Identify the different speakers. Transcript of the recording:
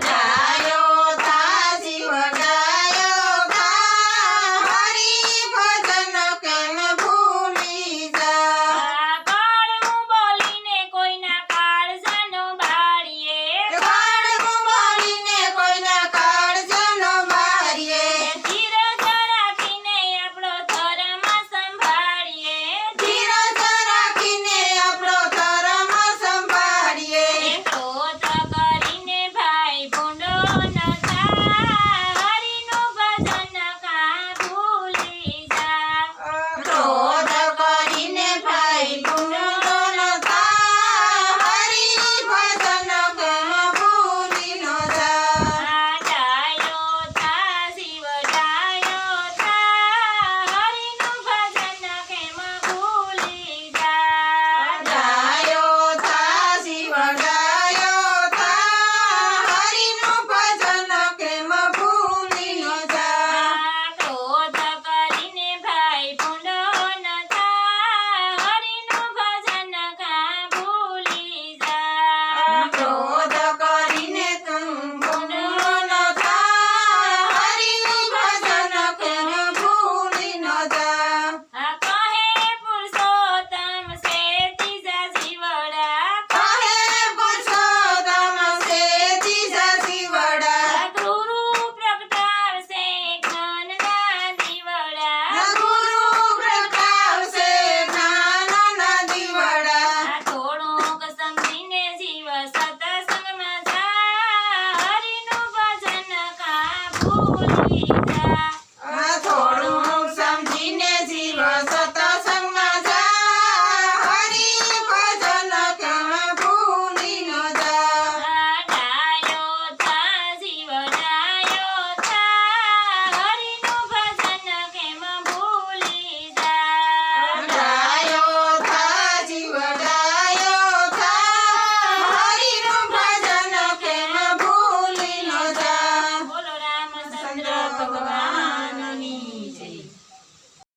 Speaker 1: ગાયો થા શિવ ગાયો થા હરિ ભજન કેમ ભૂલી જા
Speaker 2: કાળું બોલીને કોઈના કાળજાનો બાળીએ
Speaker 1: કાળું બોલીને કોઈના કાળજાનો બારીએ
Speaker 2: ધીરજ રાખીને આપણો ધર્મ સંભાળીએ
Speaker 1: ધીરજ રાખીને આપણો ધર્મ સંભાળીએ
Speaker 2: ક્રોધ કરીને ભાઈ ભૂંડો ન થા હરિનું ભજન કાં ભૂલી જા
Speaker 1: ક્રોધ કરીને ભાઈ ભૂંડો ન થા હરિ ભજન કેમ ભૂલી ન જા
Speaker 2: ડાયો થા શિવ ડાયો થા હરિનું ભજન કેમ ભૂલી જા
Speaker 1: ગાયો થા શિવ ગાયો થા હરિનું ભજન કેમ ભૂલી ન જા
Speaker 2: ક્રોધ કરીને ભાઈ ભૂંડો ન થા હરિનું ભજન કાં ભૂલી જા
Speaker 1: ક્રોધ કરીને તું ભૂંડો ન થા હરિ ભજન કેમ ભૂલી ન જા
Speaker 2: કહે પુરુષોત્તમ સે ત્રીજા જીવડા
Speaker 1: કહે પુરુષોત્તમ સે ત્રીજા શિવડા
Speaker 2: ગુરુ પ્રગટાવશે જ્ઞાનના દીવડા
Speaker 1: ગુરુ પ્રગટાવશે જ્ઞાનના દીવડા
Speaker 2: થોડુંક સમજીને જીવ સત્સંગમાં જા હરિનું ભજન કાં ભૂલી